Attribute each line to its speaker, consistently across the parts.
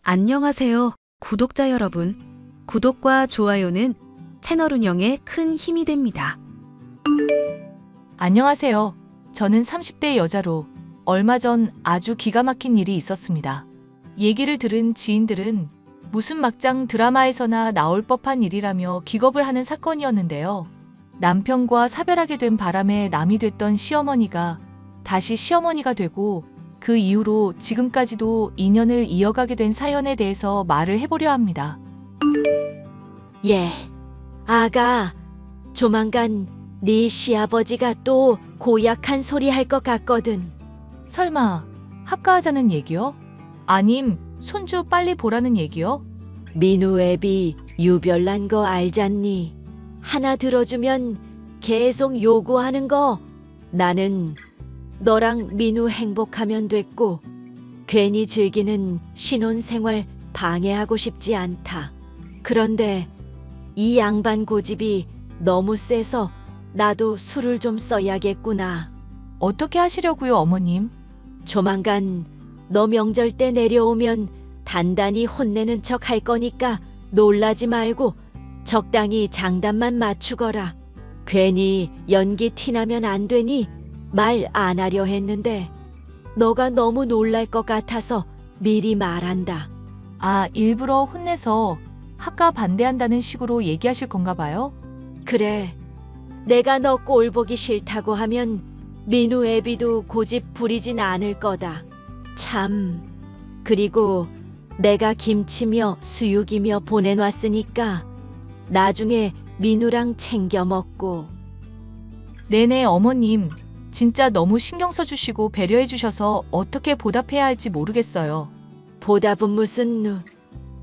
Speaker 1: 안녕하세요, 구독자 여러분. 구독과 좋아요는 채널 운영에 큰 힘이 됩니다.
Speaker 2: 안녕하세요. 저는 30대 여자로 얼마 전 아주 기가 막힌 일이 있었습니다. 얘기를 들은 지인들은 무슨 막장 드라마에서나 나올 법한 일이라며 기겁을 하는 사건이었는데요. 남편과 사별하게 된 바람에 남이 됐던 시어머니가 다시 시어머니가 되고 그 이후로 지금까지도 인연을 이어가게 된 사연에 대해서 말을 해보려 합니다.
Speaker 3: 예, 아가, 조만간 네 시아버지가 또 고약한 소리 할 것 같거든.
Speaker 2: 설마 합가하자는 얘기요? 아님 손주 빨리 보라는 얘기요?
Speaker 3: 민우 애비 유별난 거 알잖니? 하나 들어주면 계속 요구하는 거. 나는 너랑 민우 행복하면 됐고 괜히 즐기는 신혼생활 방해하고 싶지 않다. 그런데 이 양반 고집이 너무 세서 나도 술을 좀 써야겠구나.
Speaker 2: 어떻게 하시려고요, 어머님?
Speaker 3: 조만간 너 명절 때 내려오면 단단히 혼내는 척 할 거니까 놀라지 말고 적당히 장단만 맞추거라. 괜히 연기 티나면 안 되니 말 안 하려 했는데 너가 너무 놀랄 것 같아서 미리 말한다.
Speaker 2: 아, 일부러 혼내서 합가 반대한다는 식으로 얘기하실 건가 봐요?
Speaker 3: 그래, 내가 너 꼴 보기 싫다고 하면 민우 애비도 고집 부리진 않을 거다. 참, 그리고 내가 김치며 수육이며 보내놨으니까 나중에 민우랑 챙겨 먹고.
Speaker 2: 네네, 어머님. 진짜 너무 신경 써주시고 배려해주셔서 어떻게 보답해야 할지 모르겠어요.
Speaker 3: 보답은 무슨,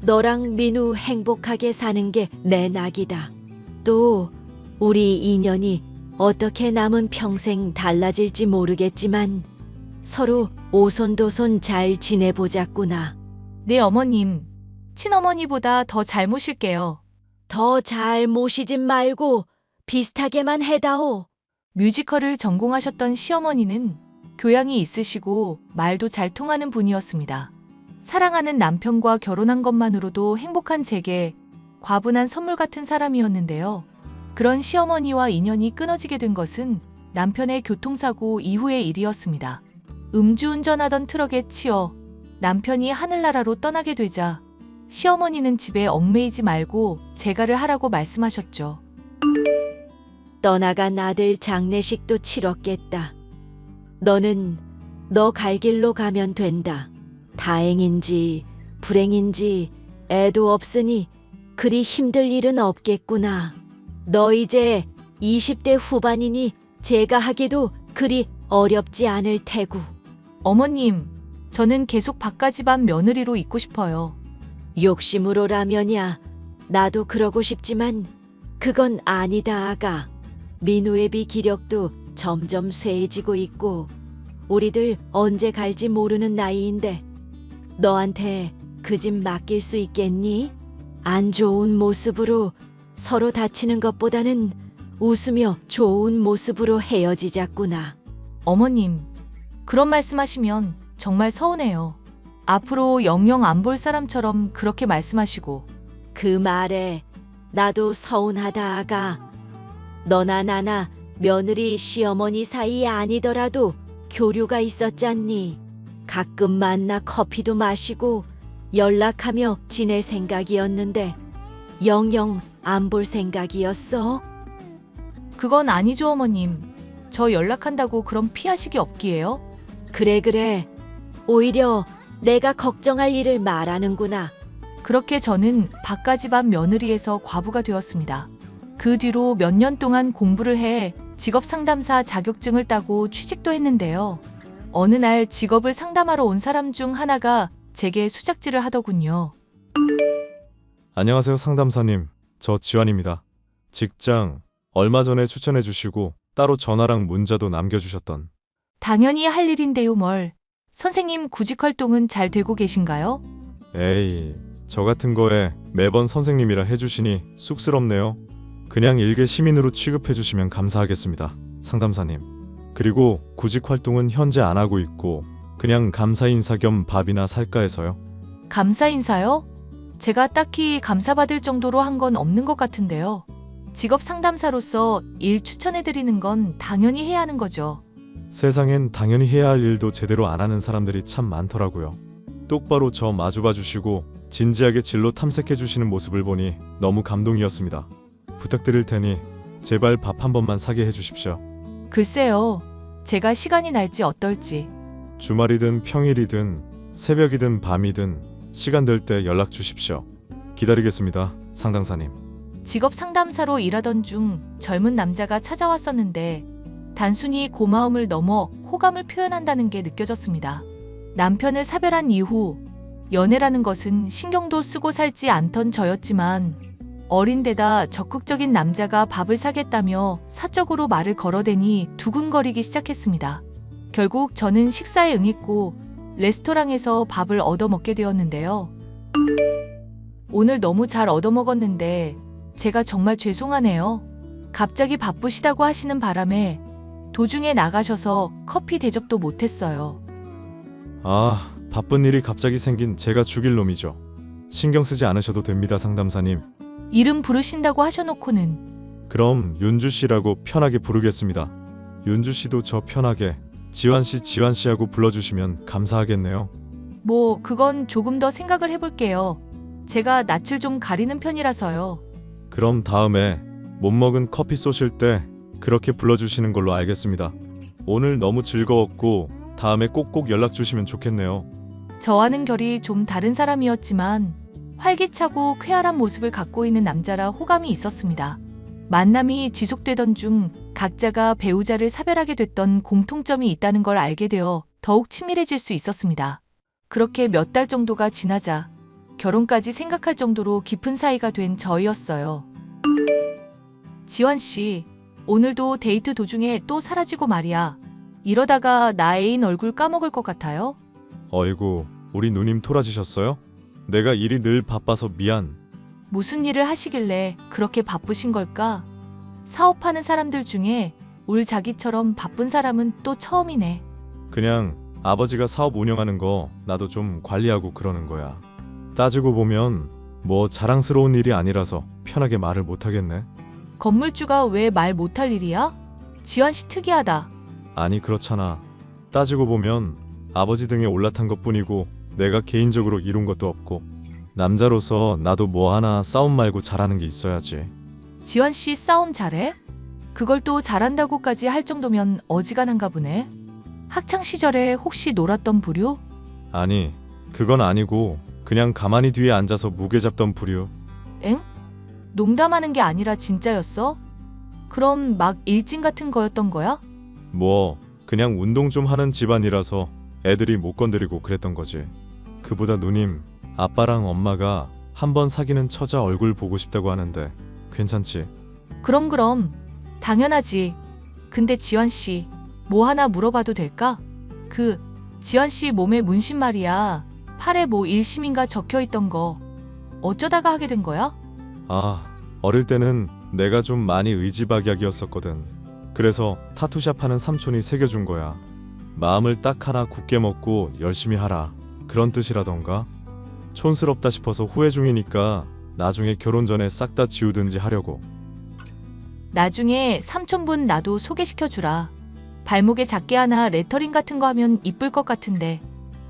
Speaker 3: 너랑 민우 행복하게 사는 게 내 낙이다. 또 우리 인연이 어떻게 남은 평생 달라질지 모르겠지만 서로 오손도손 잘 지내보자꾸나.
Speaker 2: 네, 어머님. 친어머니보다 더 잘 모실게요.
Speaker 3: 더 잘 모시진 말고 비슷하게만 해다오.
Speaker 2: 뮤지컬을 전공하셨던 시어머니는 교양이 있으시고 말도 잘 통하는 분이었습니다. 사랑하는 남편과 결혼한 것만으로도 행복한 제게 과분한 선물 같은 사람이었는데요. 그런 시어머니와 인연이 끊어지게 된 것은 남편의 교통사고 이후의 일이었습니다. 음주운전하던 트럭에 치여 남편이 하늘나라로 떠나게 되자 시어머니는 집에 얽매이지 말고 재가를 하라고 말씀하셨죠.
Speaker 3: 떠나간 아들 장례식도 치렀겠다. 너는 너 갈 길로 가면 된다. 다행인지 불행인지 애도 없으니 그리 힘들 일은 없겠구나. 너 이제 20대 후반이니 제가 하기도 그리 어렵지 않을 테고.
Speaker 2: 어머님, 저는 계속 박가집안 며느리로 있고 싶어요.
Speaker 3: 욕심으로 라면이야. 나도 그러고 싶지만 그건 아니다, 아가. 민우 애비 기력도 점점 쇠해지고 있고 우리들 언제 갈지 모르는 나이인데 너한테 그 집 맡길 수 있겠니? 안 좋은 모습으로 서로 다치는 것보다는 웃으며 좋은 모습으로 헤어지자꾸나.
Speaker 2: 어머님, 그런 말씀하시면 정말 서운해요. 앞으로 영영 안 볼 사람처럼 그렇게 말씀하시고.
Speaker 3: 그 말에 나도 서운하다, 아가. 너나 나나 며느리 시어머니 사이에 아니더라도 교류가 있었잖니. 가끔 만나 커피도 마시고 연락하며 지낼 생각이었는데 영영 안 볼 생각이었어?
Speaker 2: 그건 아니죠, 어머님. 저 연락한다고 그럼 피하시기 없기에요?
Speaker 3: 그래. 오히려 내가 걱정할 일을 말하는구나.
Speaker 2: 그렇게 저는 박가집안 며느리에서 과부가 되었습니다. 그 뒤로 몇 년 동안 공부를 해 직업상담사 자격증을 따고 취직도 했는데요. 어느 날 직업을 상담하러 온 사람 중 하나가 제게 수작질을 하더군요.
Speaker 4: 안녕하세요, 상담사님. 저 지환입니다. 직장 얼마 전에 추천해 주시고 따로 전화랑 문자도 남겨주셨던.
Speaker 2: 당연히 할 일인데요, 뭘. 선생님 구직 활동은 잘 되고 계신가요?
Speaker 4: 에이, 저 같은 거에 매번 선생님이라 해주시니 쑥스럽네요. 그냥 일개 시민으로 취급해 주시면 감사하겠습니다, 상담사님. 그리고 구직 활동은 현재 안 하고 있고 그냥 감사 인사 겸 밥이나 살까 해서요.
Speaker 2: 감사 인사요? 제가 딱히 감사받을 정도로 한 건 없는 것 같은데요. 직업 상담사로서 일 추천해드리는 건 당연히 해야 하는 거죠.
Speaker 4: 세상엔 당연히 해야 할 일도 제대로 안 하는 사람들이 참 많더라고요. 똑바로 저 마주봐 주시고 진지하게 진로 탐색해 주시는 모습을 보니 너무 감동이었습니다. 부탁드릴 테니 제발 밥 한 번만 사게 해 주십시오.
Speaker 2: 글쎄요. 제가 시간이 날지 어떨지.
Speaker 4: 주말이든 평일이든 새벽이든 밤이든 시간 될 때 연락 주십시오. 기다리겠습니다, 상담사님.
Speaker 2: 직업 상담사로 일하던 중 젊은 남자가 찾아왔었는데 단순히 고마움을 넘어 호감을 표현한다는 게 느껴졌습니다. 남편을 사별한 이후 연애라는 것은 신경도 쓰고 살지 않던 저였지만 어린 데다 적극적인 남자가 밥을 사겠다며 사적으로 말을 걸어대니 두근거리기 시작했습니다. 결국 저는 식사에 응했고 레스토랑에서 밥을 얻어먹게 되었는데요. 오늘 너무 잘 얻어먹었는데 제가 정말 죄송하네요. 갑자기 바쁘시다고 하시는 바람에 도중에 나가셔서 커피 대접도 못했어요.
Speaker 4: 아, 바쁜 일이 갑자기 생긴 제가 죽일 놈이죠. 신경 쓰지 않으셔도 됩니다, 상담사님.
Speaker 2: 이름 부르신다고 하셔놓고는.
Speaker 4: 그럼 윤주 씨라고 편하게 부르겠습니다. 윤주 씨도 저 편하게 지환 씨 하고 불러주시면 감사하겠네요.
Speaker 2: 뭐 그건 조금 더 생각을 해볼게요. 제가 낯을 좀 가리는 편이라서요.
Speaker 4: 그럼 다음에 못 먹은 커피 쏘실 때 그렇게 불러주시는 걸로 알겠습니다. 오늘 너무 즐거웠고 다음에 꼭꼭 연락 주시면 좋겠네요.
Speaker 2: 저와는 결이 좀 다른 사람이었지만 활기차고 쾌활한 모습을 갖고 있는 남자라 호감이 있었습니다. 만남이 지속되던 중 각자가 배우자를 사별하게 됐던 공통점이 있다는 걸 알게 되어 더욱 친밀해질 수 있었습니다. 그렇게 몇 달 정도가 지나자 결혼까지 생각할 정도로 깊은 사이가 된 저희였어요. 지환 씨, 오늘도 데이트 도중에 또 사라지고 말이야. 이러다가 나 애인 얼굴 까먹을 것 같아요?
Speaker 4: 어이구, 우리 누님 토라지셨어요? 내가 일이 늘 바빠서 미안.
Speaker 2: 무슨 일을 하시길래 그렇게 바쁘신 걸까? 사업하는 사람들 중에 올 자기처럼 바쁜 사람은 또 처음이네.
Speaker 4: 그냥 아버지가 사업 운영하는 거 나도 좀 관리하고 그러는 거야. 따지고 보면 뭐 자랑스러운 일이 아니라서 편하게 말을 못하겠네.
Speaker 2: 건물주가 왜 말 못할 일이야? 지환 씨 특이하다.
Speaker 4: 아니 그렇잖아. 따지고 보면 아버지 등에 올라탄 것뿐이고 내가 개인적으로 이룬 것도 없고 남자로서 나도 뭐 하나 싸움 말고 잘하는 게 있어야지.
Speaker 2: 지환 씨 싸움 잘해? 그걸 또 잘한다고까지 할 정도면 어지간한가 보네. 학창 시절에 혹시 놀았던 부류?
Speaker 4: 아니 그건 아니고 그냥 가만히 뒤에 앉아서 무게 잡던 부류.
Speaker 2: 엥? 농담하는 게 아니라 진짜였어? 그럼 막 일진 같은 거였던 거야?
Speaker 4: 뭐 그냥 운동 좀 하는 집안이라서 애들이 못 건드리고 그랬던 거지. 그보다 누님, 아빠랑 엄마가 한번 사귀는 처자 얼굴 보고 싶다고 하는데 괜찮지?
Speaker 2: 그럼 당연하지. 근데 지환 씨, 뭐 하나 물어봐도 될까? 지환 씨 몸에 문신 말이야. 팔에 뭐 일심인가 적혀있던 거 어쩌다가 하게 된 거야?
Speaker 4: 아, 어릴 때는 내가 좀 많이 의지박약이었었거든. 그래서 타투샵 하는 삼촌이 새겨준 거야. 마음을 딱 하나 굳게 먹고 열심히 하라, 그런 뜻이라던가. 촌스럽다 싶어서 후회 중이니까 나중에 결혼 전에 싹 다 지우든지 하려고.
Speaker 2: 나중에 삼촌분 나도 소개시켜주라. 발목에 작게 하나 레터링 같은 거 하면 이쁠 것 같은데.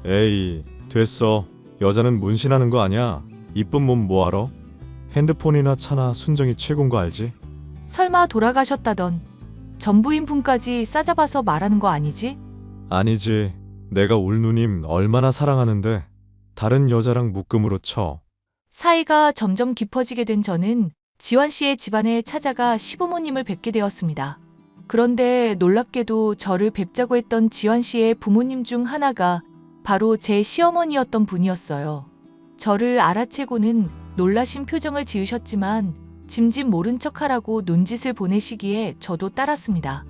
Speaker 4: 에이, 됐어. 여자는 문신하는 거 아니야. 이쁜 몸 뭐하러? 핸드폰이나 차나 순정이 최고인 거 알지?
Speaker 2: 설마 돌아가셨다던 전부인 분까지 싸잡아서 말하는 거 아니지?
Speaker 4: 아니지. 내가 울 누님 얼마나 사랑하는데 다른 여자랑 묶음으로 쳐.
Speaker 2: 사이가 점점 깊어지게 된 저는 지환 씨의 집안에 찾아가 시부모님을 뵙게 되었습니다. 그런데 놀랍게도 저를 뵙자고 했던 지환 씨의 부모님 중 하나가 바로 제 시어머니였던 분이었어요. 저를 알아채고는 놀라신 표정을 지으셨지만 짐짓 모른 척하라고 눈짓을 보내시기에 저도 따랐습니다.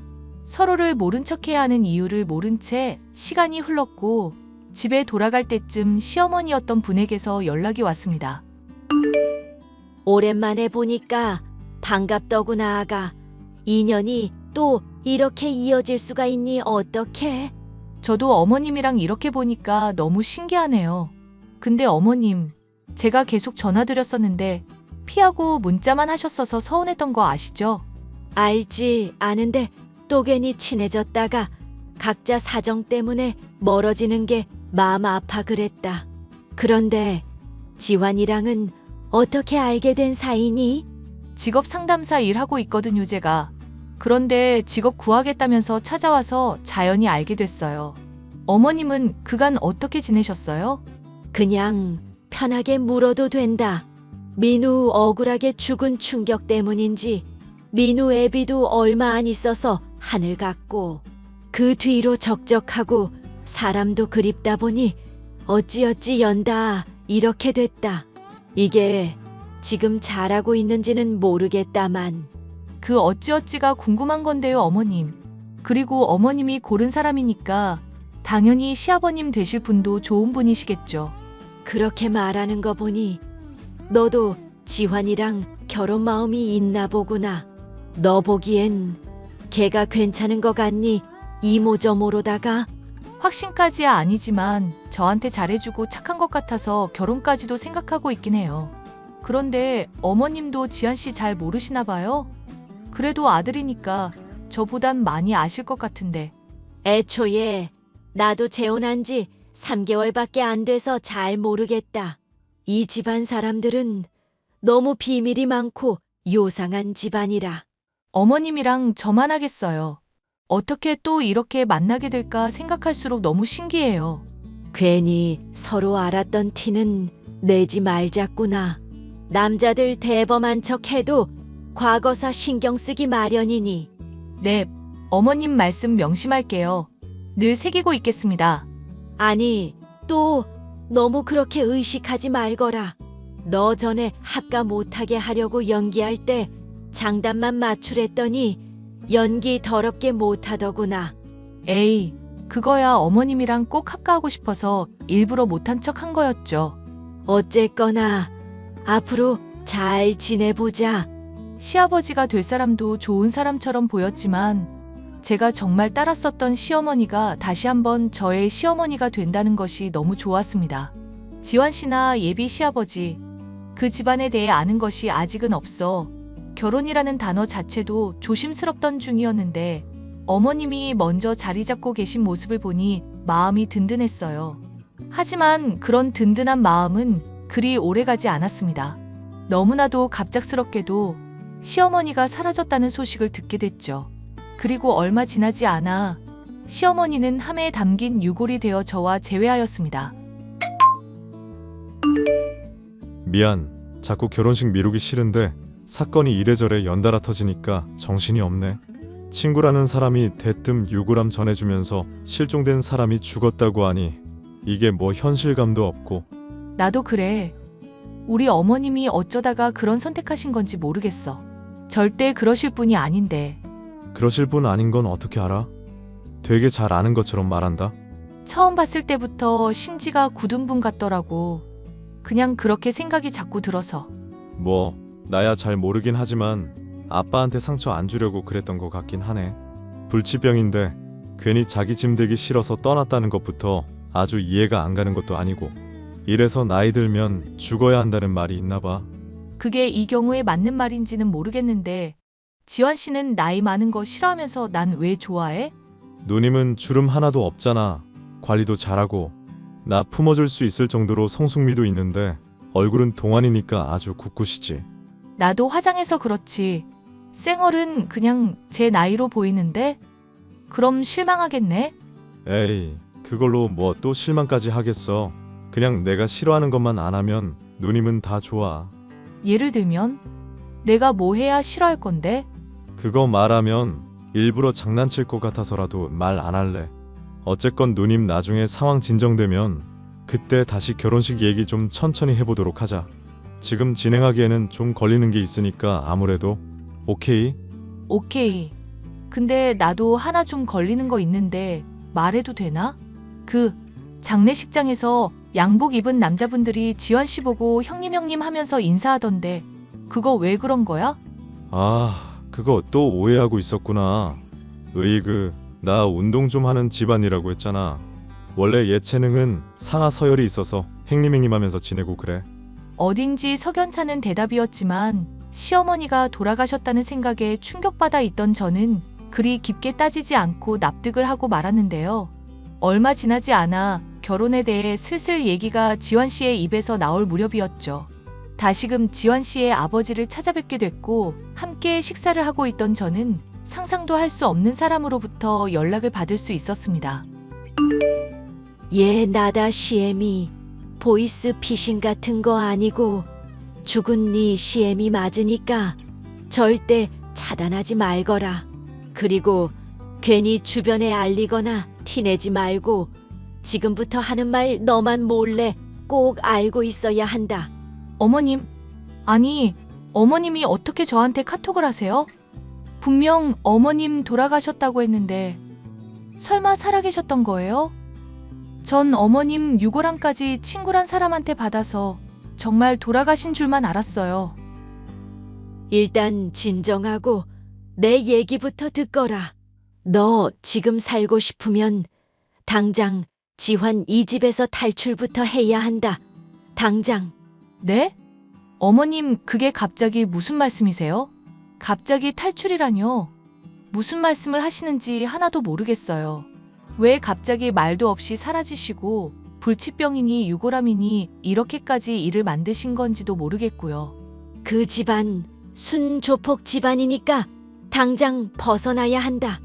Speaker 2: 서로를 모른 척해야 하는 이유를 모른 채 시간이 흘렀고 집에 돌아갈 때쯤 시어머니였던 분에게서 연락이 왔습니다.
Speaker 3: 오랜만에 보니까 반갑더구나 아가. 인연이 또 이렇게 이어질 수가 있니 어떡해?
Speaker 2: 저도 어머님이랑 이렇게 보니까 너무 신기하네요. 근데 어머님, 제가 계속 전화드렸었는데 피하고 문자만 하셨어서 서운했던 거 아시죠?
Speaker 3: 알지 아는데 또 괜히 친해졌다가 각자 사정 때문에 멀어지는 게 마음 아파 그랬다. 그런데 지환이랑은 어떻게 알게 된 사이니?
Speaker 2: 직업 상담사 일하고 있거든요, 제가. 그런데 직업 구하겠다면서 찾아와서 자연히 알게 됐어요. 어머님은 그간 어떻게 지내셨어요?
Speaker 3: 그냥 편하게 물어도 된다. 민우 억울하게 죽은 충격 때문인지 민우 애비도 얼마 안 있어서 하늘 갔고 그 뒤로 적적하고 사람도 그립다 보니 어찌어찌 연다 이렇게 됐다. 이게 지금 잘하고 있는지는 모르겠다만
Speaker 2: 그 어찌어찌가 궁금한 건데요, 어머님. 그리고 어머님이 고른 사람이니까 당연히 시아버님 되실 분도 좋은 분이시겠죠.
Speaker 3: 그렇게 말하는 거 보니 너도 지환이랑 결혼 마음이 있나 보구나. 너 보기엔 걔가 괜찮은 거 같니? 이모저모로다가
Speaker 2: 확신까지야 아니지만 저한테 잘해주고 착한 것 같아서 결혼까지도 생각하고 있긴 해요. 그런데 어머님도 지한 씨 잘 모르시나 봐요? 그래도 아들이니까 저보단 많이 아실 것 같은데.
Speaker 3: 애초에 나도 재혼한 지 3개월밖에 안 돼서 잘 모르겠다. 이 집안 사람들은 너무 비밀이 많고 요상한 집안이라.
Speaker 2: 어머님이랑 저만 하겠어요. 어떻게 또 이렇게 만나게 될까 생각할수록 너무 신기해요.
Speaker 3: 괜히 서로 알았던 티는 내지 말자꾸나. 남자들 대범한 척 해도 과거사 신경 쓰기 마련이니.
Speaker 2: 네, 어머님 말씀 명심할게요. 늘 새기고 있겠습니다.
Speaker 3: 아니, 또 너무 그렇게 의식하지 말거라. 너 전에 합가 못하게 하려고 연기할 때 장단만 맞추랬더니 연기 더럽게 못하더구나.
Speaker 2: 에이, 그거야 어머님이랑 꼭 합가하고 싶어서 일부러 못한 척 한 거였죠.
Speaker 3: 어쨌거나 앞으로 잘 지내보자.
Speaker 2: 시아버지가 될 사람도 좋은 사람처럼 보였지만 제가 정말 따랐었던 시어머니가 다시 한번 저의 시어머니가 된다는 것이 너무 좋았습니다. 지환 씨나 예비 시아버지, 그 집안에 대해 아는 것이 아직은 없어 결혼이라는 단어 자체도 조심스럽던 중이었는데 어머님이 먼저 자리 잡고 계신 모습을 보니 마음이 든든했어요. 하지만 그런 든든한 마음은 그리 오래가지 않았습니다. 너무나도 갑작스럽게도 시어머니가 사라졌다는 소식을 듣게 됐죠. 그리고 얼마 지나지 않아 시어머니는 함에 담긴 유골이 되어 저와 재회하였습니다.
Speaker 4: 미안. 자꾸 결혼식 미루기 싫은데 사건이 이래저래 연달아 터지니까 정신이 없네. 친구라는 사람이 대뜸 유골함 전해주면서 실종된 사람이 죽었다고 하니 이게 뭐 현실감도 없고.
Speaker 2: 나도 그래. 우리 어머님이 어쩌다가 그런 선택하신 건지 모르겠어. 절대 그러실 분이 아닌데.
Speaker 4: 그러실 분 아닌 건 어떻게 알아? 되게 잘 아는 것처럼 말한다.
Speaker 2: 처음 봤을 때부터 심지가 굳은 분 같더라고. 그냥 그렇게 생각이 자꾸 들어서.
Speaker 4: 뭐 나야 잘 모르긴 하지만 아빠한테 상처 안 주려고 그랬던 것 같긴 하네. 불치병인데 괜히 자기 짐 되기 싫어서 떠났다는 것부터 아주 이해가 안 가는 것도 아니고. 이래서 나이 들면 죽어야 한다는 말이 있나 봐.
Speaker 2: 그게 이 경우에 맞는 말인지는 모르겠는데 지환 씨는 나이 많은 거 싫어하면서 난 왜 좋아해?
Speaker 4: 누님은 주름 하나도 없잖아. 관리도 잘하고 나 품어줄 수 있을 정도로 성숙미도 있는데 얼굴은 동안이니까 아주 굳굿이지.
Speaker 2: 나도 화장해서 그렇지. 쌩얼은 그냥 제 나이로 보이는데? 그럼 실망하겠네?
Speaker 4: 에이, 그걸로 뭐 또 실망까지 하겠어. 그냥 내가 싫어하는 것만 안 하면 누님은 다 좋아.
Speaker 2: 예를 들면? 내가 뭐 해야 싫어할 건데?
Speaker 4: 그거 말하면 일부러 장난칠 것 같아서라도 말 안 할래. 어쨌건 누님 나중에 상황 진정되면 그때 다시 결혼식 얘기 좀 천천히 해보도록 하자. 지금 진행하기에는 좀 걸리는 게 있으니까 아무래도. 오케이?
Speaker 2: 오케이. 근데 나도 하나 좀 걸리는 거 있는데 말해도 되나? 그 장례식장에서 양복 입은 남자분들이 지환 씨 보고 형님 하면서 인사하던데 그거 왜 그런 거야?
Speaker 4: 아, 그거 또 오해하고 있었구나. 나 운동 좀 하는 집안이라고 했잖아. 원래 예체능은 상하 서열이 있어서 행림행림하면서 지내고 그래.
Speaker 2: 어딘지 석연찮은 대답이었지만 시어머니가 돌아가셨다는 생각에 충격받아 있던 저는 그리 깊게 따지지 않고 납득을 하고 말았는데요. 얼마 지나지 않아 결혼에 대해 슬슬 얘기가 지환 씨의 입에서 나올 무렵이었죠. 다시금 지환 씨의 아버지를 찾아뵙게 됐고 함께 식사를 하고 있던 저는 상상도 할 수 없는 사람으로부터 연락을 받을 수 있었습니다.
Speaker 3: 예, 나다 시엠이. 보이스 피싱 같은 거 아니고 죽은 네 시엠이 맞으니까 절대 차단하지 말거라. 그리고 괜히 주변에 알리거나 티내지 말고 지금부터 하는 말 너만 몰래 꼭 알고 있어야 한다.
Speaker 2: 어머님, 아니, 어머님이 어떻게 저한테 카톡을 하세요? 분명 어머님 돌아가셨다고 했는데 설마 살아계셨던 거예요? 전 어머님 유골함까지 친구란 사람한테 받아서 정말 돌아가신 줄만 알았어요.
Speaker 3: 일단 진정하고 내 얘기부터 듣거라. 너 지금 살고 싶으면 당장 지환 이 집에서 탈출부터 해야 한다. 당장.
Speaker 2: 네? 어머님, 그게 갑자기 무슨 말씀이세요? 갑자기 탈출이라뇨? 무슨 말씀을 하시는지 하나도 모르겠어요. 왜 갑자기 말도 없이 사라지시고 불치병이니 유골함이니 이렇게까지 일을 만드신 건지도 모르겠고요.
Speaker 3: 그 집안 순조폭 집안이니까 당장 벗어나야 한다.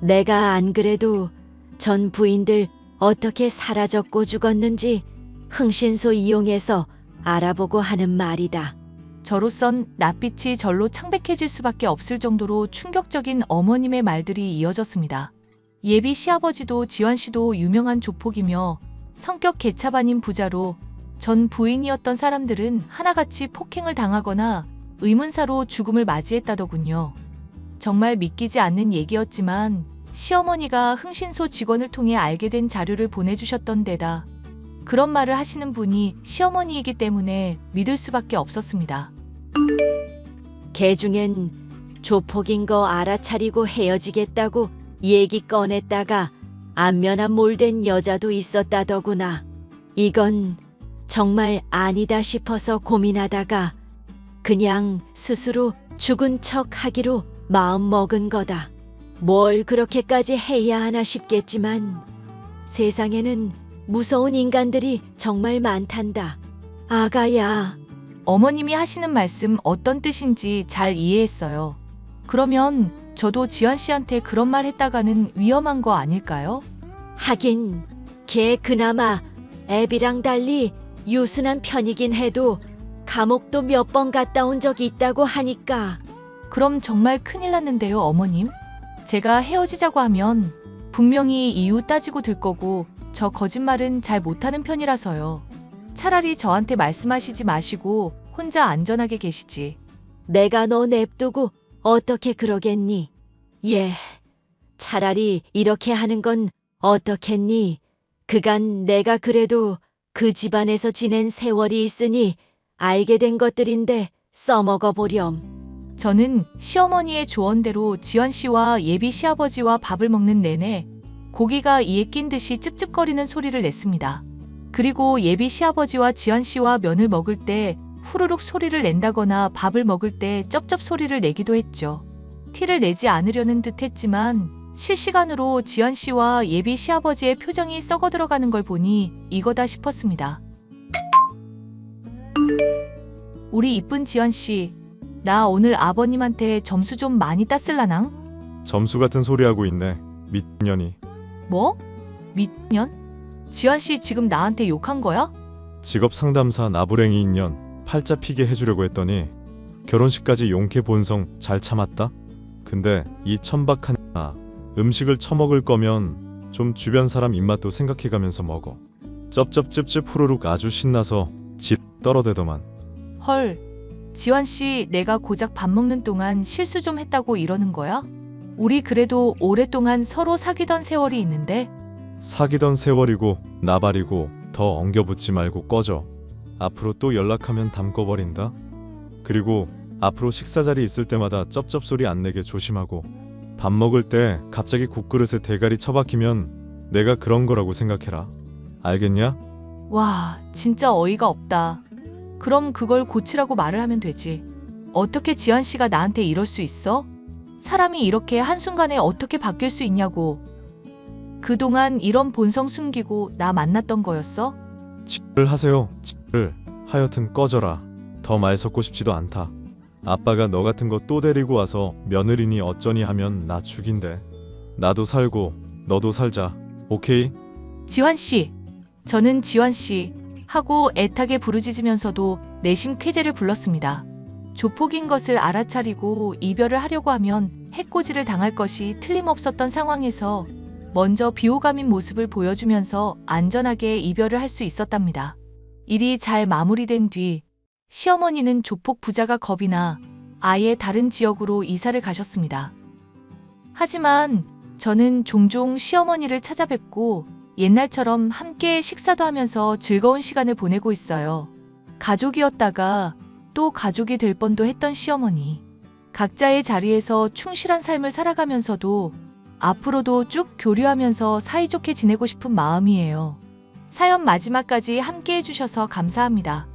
Speaker 3: 내가 안 그래도 전 부인들 어떻게 사라졌고 죽었는지 흥신소 이용해서 알아보고 하는 말이다.
Speaker 2: 저로선 낯빛이 절로 창백해질 수밖에 없을 정도로 충격적인 어머님의 말들이 이어졌습니다. 예비 시아버지도 지환 씨도 유명한 조폭이며 성격 개차반인 부자로 전 부인이었던 사람들은 하나같이 폭행을 당하거나 의문사로 죽음을 맞이했다더군요. 정말 믿기지 않는 얘기였지만 시어머니가 흥신소 직원을 통해 알게 된 자료를 보내주셨던 데다 그런 말을 하시는 분이 시어머니이기 때문에 믿을 수밖에 없었습니다.
Speaker 3: 걔 중엔 조폭인 거 알아차리고 헤어지겠다고 얘기 꺼냈다가 안면한 몰된 여자도 있었다더구나. 이건 정말 아니다 싶어서 고민하다가 그냥 스스로 죽은 척 하기로 마음 먹은 거다. 뭘 그렇게까지 해야 하나 싶겠지만 세상에는 무서운 인간들이 정말 많단다. 아가야.
Speaker 2: 어머님이 하시는 말씀 어떤 뜻인지 잘 이해했어요. 그러면 저도 지환 씨한테 그런 말 했다가는 위험한 거 아닐까요?
Speaker 3: 하긴 걔 그나마 애비랑 달리 유순한 편이긴 해도 감옥도 몇 번 갔다 온 적이 있다고 하니까.
Speaker 2: 그럼 정말 큰일 났는데요, 어머님. 제가 헤어지자고 하면 분명히 이유 따지고 들 거고 저 거짓말은 잘 못하는 편이라서요. 차라리 저한테 말씀하시지 마시고 혼자 안전하게 계시지.
Speaker 3: 내가 너 냅두고 어떻게 그러겠니? 예, 차라리 이렇게 하는 건 어떻겠니? 그간 내가 그래도 그 집안에서 지낸 세월이 있으니 알게 된 것들인데 써먹어 보렴.
Speaker 2: 저는 시어머니의 조언대로 지환 씨와 예비 시아버지와 밥을 먹는 내내 고기가 이에 낀 듯이 찝찝거리는 소리를 냈습니다. 그리고 예비 시아버지와 지환 씨와 면을 먹을 때 후루룩 소리를 낸다거나 밥을 먹을 때 쩝쩝 소리를 내기도 했죠. 티를 내지 않으려는 듯 했지만 실시간으로 지환 씨와 예비 시아버지의 표정이 썩어 들어가는 걸 보니 이거다 싶었습니다. 우리 이쁜 지환 씨, 나 오늘 아버님한테 점수 좀 많이 땄을라낭?
Speaker 4: 점수 같은 소리 하고 있네. 미친년이.
Speaker 2: 뭐? 미년? 지환 씨 지금 나한테 욕한 거야?
Speaker 4: 직업 상담사 나부랭이 인연 팔자 피게 해주려고 했더니 결혼식까지 용케 본성 잘 참았다. 근데 이 천박한 음식을 처먹을 거면 좀 주변 사람 입맛도 생각해가면서 먹어. 쩝쩝찝찝 후루룩 아주 신나서 지 떨어대더만.
Speaker 2: 헐, 지환 씨 내가 고작 밥 먹는 동안 실수 좀 했다고 이러는 거야? 우리 그래도 오랫동안 서로 사귀던 세월이 있는데.
Speaker 4: 사귀던 세월이고 나발이고 더 엉겨붙지 말고 꺼져. 앞으로 또 연락하면 담궈버린다. 그리고 앞으로 식사 자리 있을 때마다 쩝쩝 소리 안 내게 조심하고 밥 먹을 때 갑자기 국그릇에 대가리 처박히면 내가 그런 거라고 생각해라. 알겠냐?
Speaker 2: 와, 진짜 어이가 없다. 그럼 그걸 고치라고 말을 하면 되지. 어떻게 지환 씨가 나한테 이럴 수 있어? 사람이 이렇게 한순간에 어떻게 바뀔 수 있냐고. 그동안 이런 본성 숨기고 나 만났던 거였어?
Speaker 4: 를 하세요. 를 하여튼 꺼져라. 더 말 섞고 싶지도 않다. 아빠가 너 같은 거 또 데리고 와서 며느리니 어쩌니 하면 나 죽인대. 나도 살고 너도 살자. 오케이?
Speaker 2: 지환 씨. 저는 지환 씨 하고 애타게 부르짖으면서도 내심 쾌재를 불렀습니다. 조폭인 것을 알아차리고 이별을 하려고 하면 해코지를 당할 것이 틀림없었던 상황에서 먼저 비호감인 모습을 보여주면서 안전하게 이별을 할 수 있었답니다. 일이 잘 마무리된 뒤 시어머니는 조폭 부자가 겁이 나 아예 다른 지역으로 이사를 가셨습니다. 하지만 저는 종종 시어머니를 찾아뵙고 옛날처럼 함께 식사도 하면서 즐거운 시간을 보내고 있어요. 가족이었다가 또 가족이 될 뻔도 했던 시어머니. 각자의 자리에서 충실한 삶을 살아가면서도 앞으로도 쭉 교류하면서 사이좋게 지내고 싶은 마음이에요. 사연 마지막까지 함께 해주셔서 감사합니다.